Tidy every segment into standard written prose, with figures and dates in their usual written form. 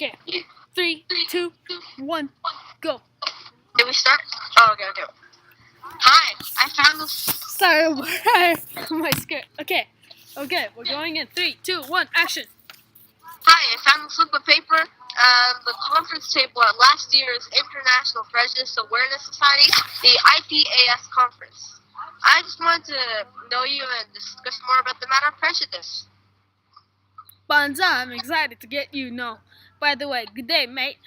Okay. 3, 2, 1, go. Did we start? Oh, okay. Hi, I found this. Sorry, my script. Okay, we're going in 3, 2, 1, action. Hi, I found a slip of paper and the conference table at last year's International Prejudice Awareness Society, the IPAS conference. I just wanted to know you and discuss more about the matter of prejudice. Banza, I'm excited to get you know. By the way, good day, mate.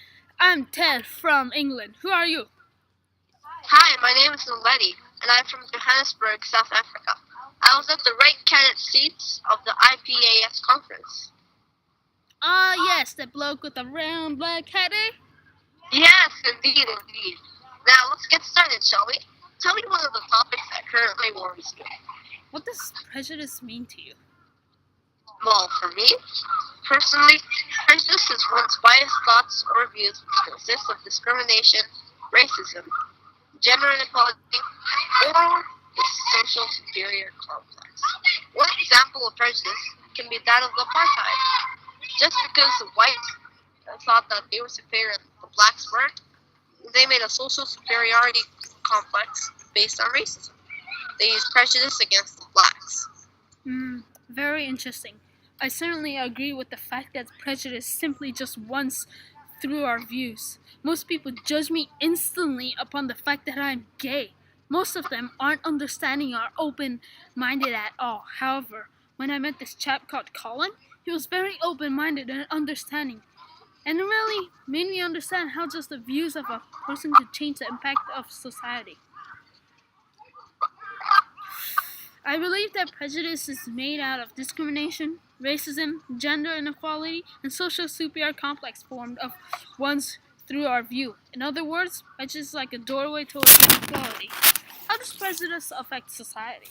I'm Ted from England. Who are you? Hi, my name is Naledi, and I'm from Johannesburg, South Africa. I was at the right candidate seats of the IPAS conference. Ah, yes, the bloke with the round black hat, eh? Yes, indeed. Now, let's get started, shall we? Tell me one of the topics that currently worries you. What does prejudice mean to you? Well, for me, personally, prejudice is one's biased thoughts or views which consist of discrimination, racism, gender inequality, or the social superior complex. One example of prejudice can be that of apartheid. Just because the whites thought that they were superior and the blacks weren't, they made a social superiority complex based on racism. They used prejudice against the blacks. Very interesting. I certainly agree with the fact that prejudice simply just runs through our views. Most people judge me instantly upon the fact that I'm gay. Most of them aren't understanding or open-minded at all. However, when I met this chap called Colin, he was very open-minded and understanding. And it really made me understand how just the views of a person could change the impact of society. I believe that prejudice is made out of discrimination, racism, gender inequality, and social superior complex formed of ones through our view. In other words, prejudice is like a doorway towards equality. How does prejudice affect society?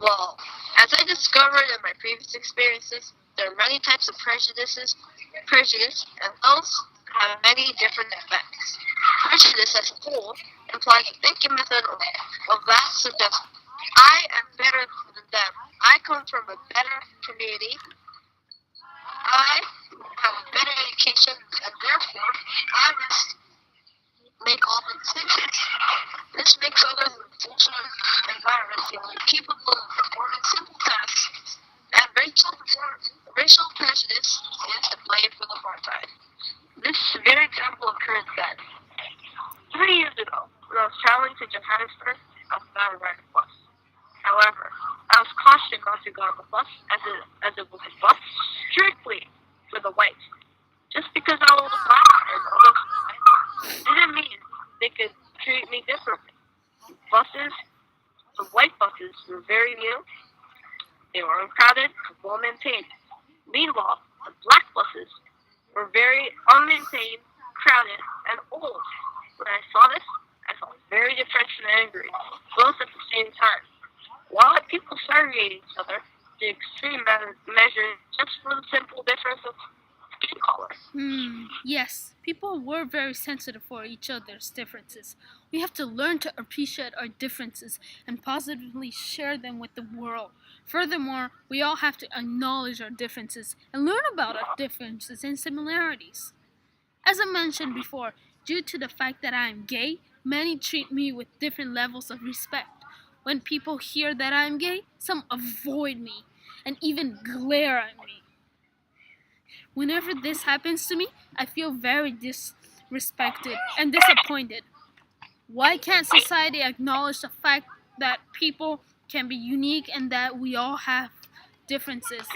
Well, as I discovered in my previous experiences, there are many types of prejudice, and those have many different effects. Prejudice as a whole implies a thinking method of that suggests I am better than them. I come from a better community. I have a better education, and therefore I must make all the decisions. This makes others in the social environment feel incapable of performing simple tasks, and racial prejudice is to blame for the apartheid. This severe example occurred then. 3 years ago, when I was traveling to Johannesburg, I was about to ride a bus. However, I was cautioned not to go on the bus as it was a bus strictly for the whites. Just because I was black and others were white didn't mean they could treat me differently. The white buses were very new, they were uncrowded and well maintained. Meanwhile, the black buses were very unmaintained, crowded, and old. When I saw this, I felt very depressed and angry, both at the same time. While people segregate each other, the extreme measure just for the simple difference of skin color. Yes, people were very sensitive for each other's differences. We have to learn to appreciate our differences and positively share them with the world. Furthermore, we all have to acknowledge our differences and learn about our differences and similarities. As I mentioned before, due to the fact that I am gay, many treat me with different levels of respect. When people hear that I am gay, some avoid me and even glare at me. Whenever this happens to me, I feel very disrespected and disappointed. Why can't society acknowledge the fact that people can be unique and that we all have differences?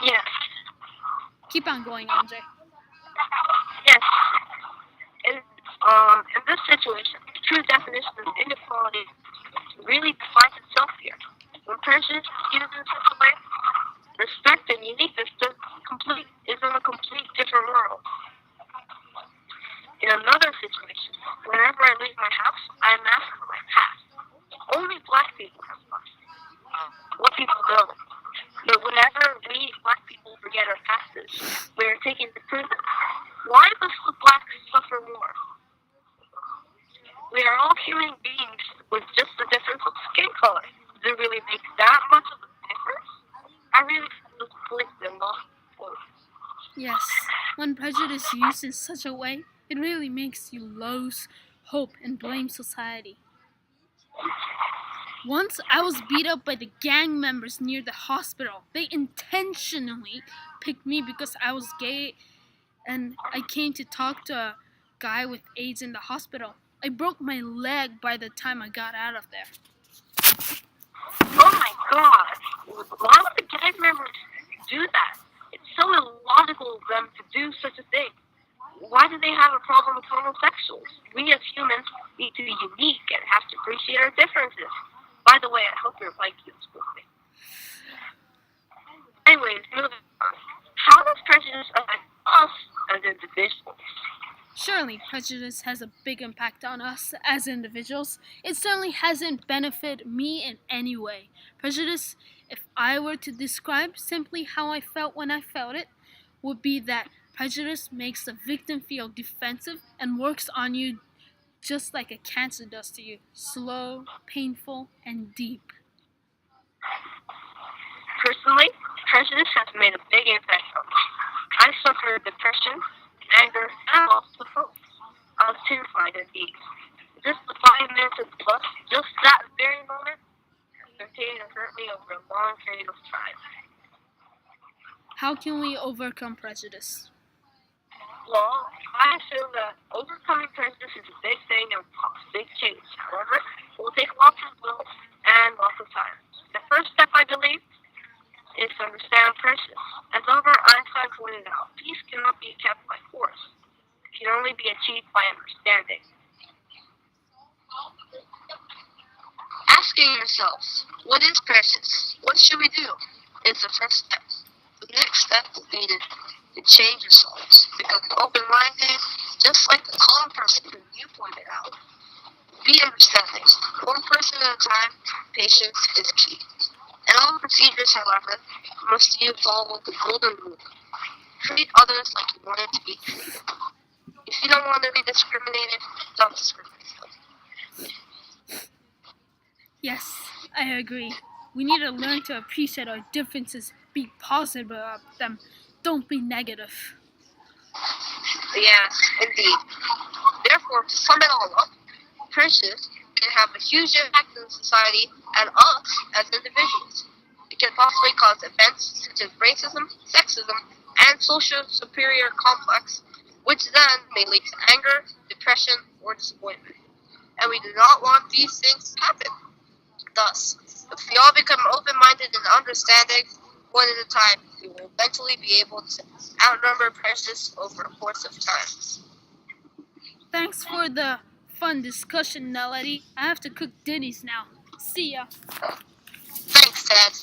Yes. Keep on going, Andre. Yes. In this situation, the true definition of inequality really defines itself here. When prejudice is used in such a way, respect and uniqueness is in a complete different world. In another situation, whenever I leave my house, I am asked for my pass. Only black people have passes. What people don't. But whenever we black people forget our passes, we are taken to prison. Why must the blacks suffer more? We are all human beings with just the difference of skin color. Does it really make that much of a difference? I really feel conflicted and lost. When prejudice is used in such a way, it really makes you lose hope and blame society. Once I was beat up by the gang members near the hospital. They intentionally picked me because I was gay and I came to talk to a guy with AIDS in the hospital. I broke my leg by the time I got out of there. Oh my god! Why would the gang members do that? It's so illogical of them to do such a thing. Why do they have a problem with homosexuals? We as humans need to be unique and have to appreciate our differences. By the way, I hope your bike keeps moving. Anyways, moving on. How does prejudice affect us as individuals? Surely, prejudice has a big impact on us as individuals. It certainly hasn't benefited me in any way. Prejudice, if I were to describe simply how I felt when I felt it, would be that prejudice makes the victim feel defensive and works on you just like a cancer does to you. Slow, painful, and deep. Personally, prejudice has made a big impact on me. I suffered depression, anger, and loss of hope. I was terrified indeed. Just the 5 minutes of the bus, just that very moment, continued to hurt me over a long period of time. How can we overcome prejudice? Well, I feel that overcoming prejudice is a big thing and will cause big change. However, it will take lots of will and lots of time. The first step, I believe, is to understand prejudice. As Albert Einstein pointed out, peace cannot be kept by force. It can only be achieved by understanding. Asking yourselves, what is prejudice? What should we do? Is the first step. The next step will be to change yourselves. Become open-minded, just like the calm person who you pointed out. Be understanding. One person at a time, patience is key. In all procedures, however, must you follow the golden rule. Treat others like you wanted to be treated. If you don't want to be discriminated, don't discriminate them. Yes, I agree. We need to learn to appreciate our differences, be positive about them, don't be negative. Yes, indeed. Therefore, to sum it all up, prejudice can have a huge impact on society and us as individuals. It can possibly cause events such as racism, sexism, and social superior complex, which then may lead to anger, depression, or disappointment. And we do not want these things to happen. Thus, if we all become open-minded and understanding, one at a time, we will eventually be able to outnumber prejudice over a course of time. Thanks for the fun discussion, Melody. I have to cook ditties now. See ya. Thanks, Dad.